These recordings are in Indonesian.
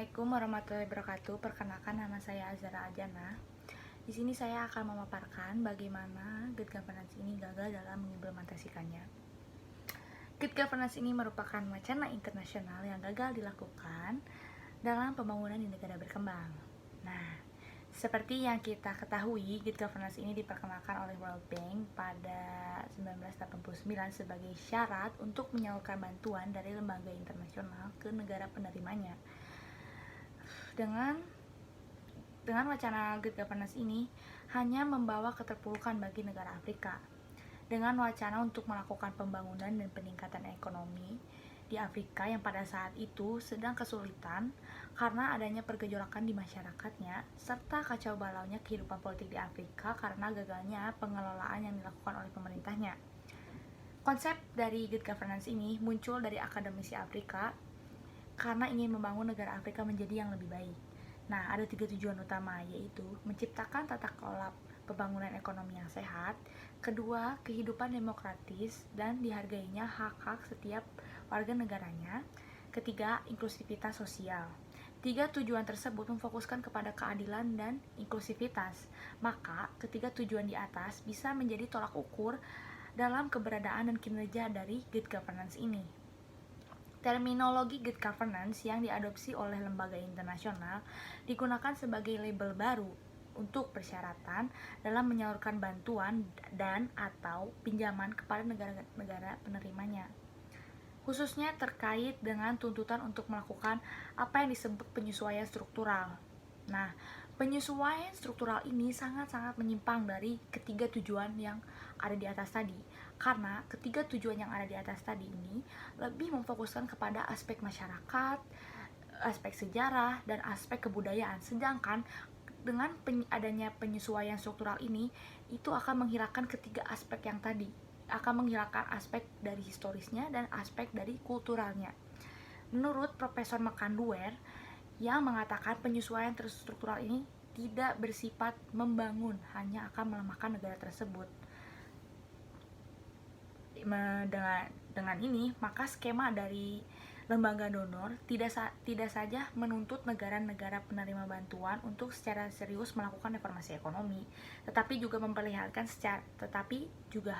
Assalamualaikum warahmatullahi wabarakatuh. Perkenalkan, nama saya Azara Ajana. Di sini saya akan memaparkan bagaimana good governance ini gagal dalam mengimplementasikannya. Good governance ini merupakan wacana internasional yang gagal dilakukan dalam pembangunan di negara berkembang. Nah, seperti yang kita ketahui, good governance ini diperkenalkan oleh World Bank pada 1989 sebagai syarat untuk menyalurkan bantuan dari lembaga internasional ke negara penerimanya. Dengan wacana good governance ini hanya membawa keterpurukan bagi negara Afrika. Dengan wacana untuk melakukan pembangunan dan peningkatan ekonomi di Afrika yang pada saat itu sedang kesulitan karena adanya pergejolakan di masyarakatnya serta kacau balaunya kehidupan politik di Afrika karena gagalnya pengelolaan yang dilakukan oleh pemerintahnya. Konsep dari good governance ini muncul dari akademisi Afrika karena ingin membangun negara Afrika menjadi yang lebih baik. Nah, ada 3 tujuan utama, yaitu menciptakan tata kelola pembangunan ekonomi yang sehat, kedua, kehidupan demokratis dan dihargainya hak-hak setiap warga negaranya, ketiga, inklusivitas sosial. 3 tujuan tersebut memfokuskan kepada keadilan dan inklusivitas. Maka, ketiga tujuan di atas bisa menjadi tolak ukur dalam keberadaan dan kinerja dari good governance ini. Terminologi good governance yang diadopsi oleh lembaga internasional digunakan sebagai label baru untuk persyaratan dalam menyalurkan bantuan dan atau pinjaman kepada negara-negara penerimanya, khususnya terkait dengan tuntutan untuk melakukan apa yang disebut penyesuaian struktural. Nah, penyesuaian struktural ini sangat-sangat menyimpang dari ketiga tujuan yang ada di atas tadi, karena ketiga tujuan yang ada di atas tadi ini lebih memfokuskan kepada aspek masyarakat, aspek sejarah, dan aspek kebudayaan. Sedangkan dengan adanya penyesuaian struktural ini, itu akan menghilangkan ketiga aspek yang tadi, akan menghilangkan aspek dari historisnya dan aspek dari kulturalnya. Menurut Profesor McAndware yang mengatakan penyesuaian struktural ini tidak bersifat membangun, hanya akan melemahkan negara tersebut. Dengan ini, maka skema dari lembaga donor tidak saja menuntut negara-negara penerima bantuan untuk secara serius melakukan reformasi ekonomi, tetapi juga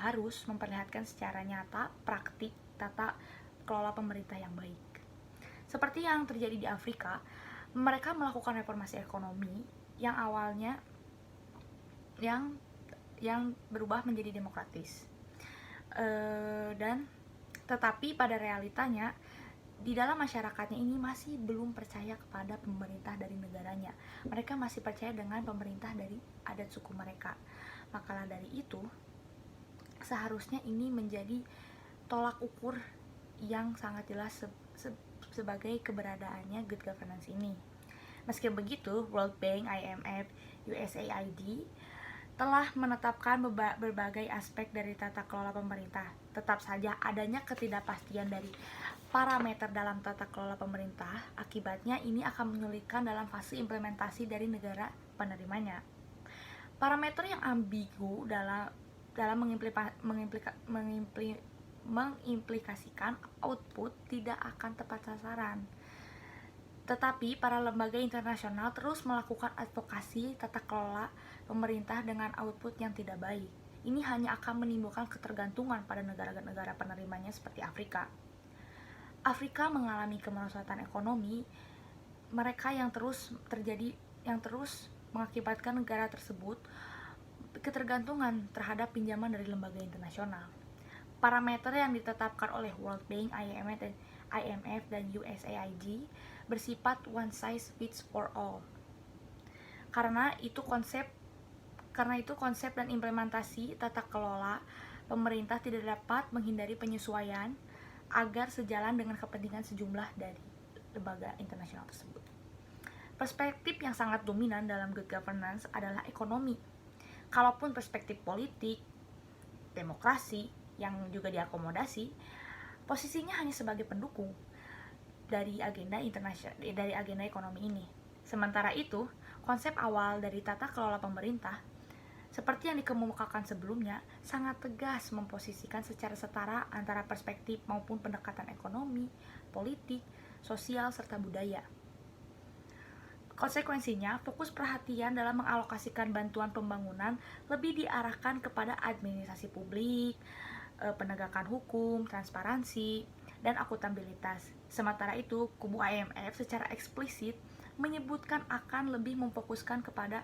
harus memperlihatkan secara nyata praktik tata kelola pemerintah yang baik. Seperti yang terjadi di Afrika, mereka melakukan reformasi ekonomi yang awalnya yang berubah menjadi demokratis. Tetapi pada realitanya di dalam masyarakatnya ini masih belum percaya kepada pemerintah dari negaranya. Mereka masih percaya dengan pemerintah dari adat suku mereka. Maka dari itu, seharusnya ini menjadi tolak ukur yang sangat jelas sebagai keberadaannya good governance ini. Meski begitu, World Bank, IMF, USAID telah menetapkan berbagai aspek dari tata kelola pemerintah. Tetap saja adanya ketidakpastian dari parameter dalam tata kelola pemerintah, akibatnya ini akan menyulitkan dalam fase implementasi dari negara penerimanya. Parameter yang ambigu dalam mengimplikasikan output tidak akan tepat sasaran. Tetapi para lembaga internasional terus melakukan advokasi tata kelola pemerintah dengan output yang tidak baik. Ini hanya akan menimbulkan ketergantungan pada negara-negara penerimanya seperti Afrika. Afrika mengalami kemerosotan ekonomi mereka yang terus mengakibatkan negara tersebut ketergantungan terhadap pinjaman dari lembaga internasional. Parameter yang ditetapkan oleh World Bank, IMF, dan USAID bersifat one size fits for all. Karena itu konsep dan implementasi tata kelola pemerintah tidak dapat menghindari penyesuaian agar sejalan dengan kepentingan sejumlah dari lembaga internasional tersebut. Perspektif yang sangat dominan dalam good governance adalah ekonomi. Kalaupun perspektif politik, demokrasi yang juga diakomodasi, posisinya hanya sebagai pendukung dari agenda ekonomi ini. Sementara itu, konsep awal dari tata kelola pemerintah seperti yang dikemukakan sebelumnya sangat tegas memposisikan secara setara antara perspektif maupun pendekatan ekonomi, politik, sosial, serta budaya. Konsekuensinya, fokus perhatian dalam mengalokasikan bantuan pembangunan lebih diarahkan kepada administrasi publik, penegakan hukum, transparansi, dan akuntabilitas. Sementara itu, kubu IMF secara eksplisit menyebutkan akan lebih memfokuskan kepada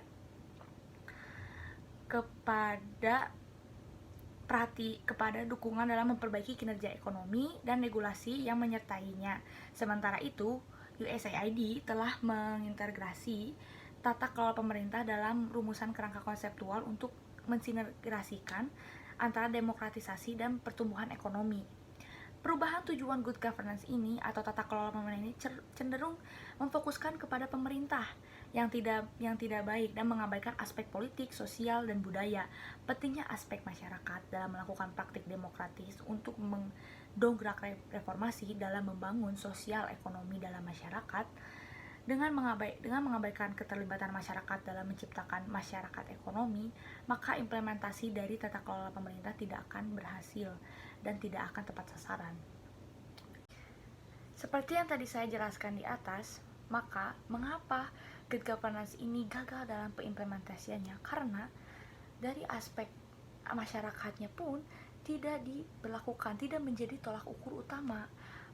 dukungan dalam memperbaiki kinerja ekonomi dan regulasi yang menyertainya. Sementara itu, USAID telah mengintegrasi tata kelola pemerintah dalam rumusan kerangka konseptual untuk mensinergasikan antara demokratisasi dan pertumbuhan ekonomi. Perubahan tujuan good governance ini atau tata kelola pemerintah ini cenderung memfokuskan kepada pemerintah yang tidak baik dan mengabaikan aspek politik, sosial, dan budaya. Pentingnya aspek masyarakat dalam melakukan praktik demokratis untuk mendongkrak reformasi dalam membangun sosial ekonomi dalam masyarakat. Dengan mengabaikan keterlibatan masyarakat dalam menciptakan masyarakat ekonomi, maka implementasi dari tata kelola pemerintah tidak akan berhasil dan tidak akan tepat sasaran. Seperti yang tadi saya jelaskan di atas, maka mengapa good governance ini gagal dalam pengimplementasiannya? Karena dari aspek masyarakatnya pun tidak diberlakukan, tidak menjadi tolak ukur utama.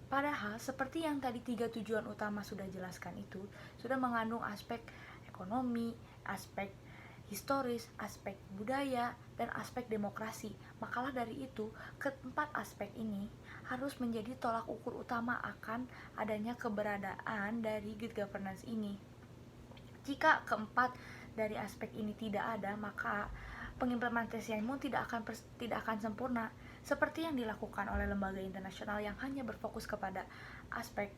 Padahal seperti yang tadi 3 tujuan utama sudah jelaskan itu sudah mengandung aspek ekonomi, aspek historis, aspek budaya, dan aspek demokrasi. Makalah dari itu, keempat aspek ini harus menjadi tolak ukur utama akan adanya keberadaan dari good governance ini. Jika keempat dari aspek ini tidak ada, maka pengimplementasianmu tidak akan sempurna, seperti yang dilakukan oleh lembaga internasional yang hanya berfokus kepada aspek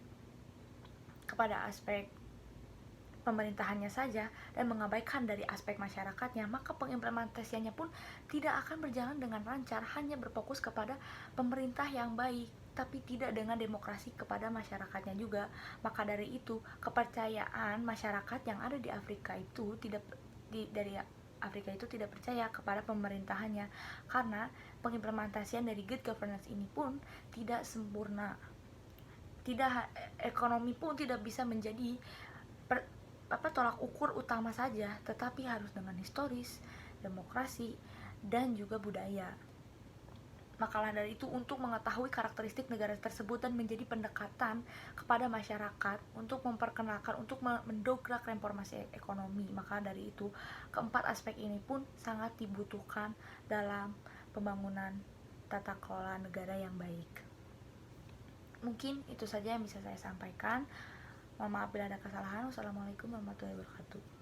pemerintahannya saja dan mengabaikan dari aspek masyarakatnya, maka pengimplementasiannya pun tidak akan berjalan dengan lancar, hanya berfokus kepada pemerintah yang baik tapi tidak dengan demokrasi kepada masyarakatnya juga. Maka dari itu, kepercayaan masyarakat yang ada di Afrika itu tidak percaya kepada pemerintahannya, karena pengimplementasian dari good governance ini pun tidak sempurna. Ekonomi pun tidak bisa menjadi tolak ukur utama saja, tetapi harus dengan historis, demokrasi, dan juga budaya. Makalah dari itu untuk mengetahui karakteristik negara tersebut dan menjadi pendekatan kepada masyarakat untuk memperkenalkan, untuk mendongkrak reformasi ekonomi. Maka dari itu, keempat aspek ini pun sangat dibutuhkan dalam pembangunan tata kelola negara yang baik. Mungkin itu saja yang bisa saya sampaikan. Mohon maaf bila ada kesalahan. Wassalamualaikum warahmatullahi wabarakatuh.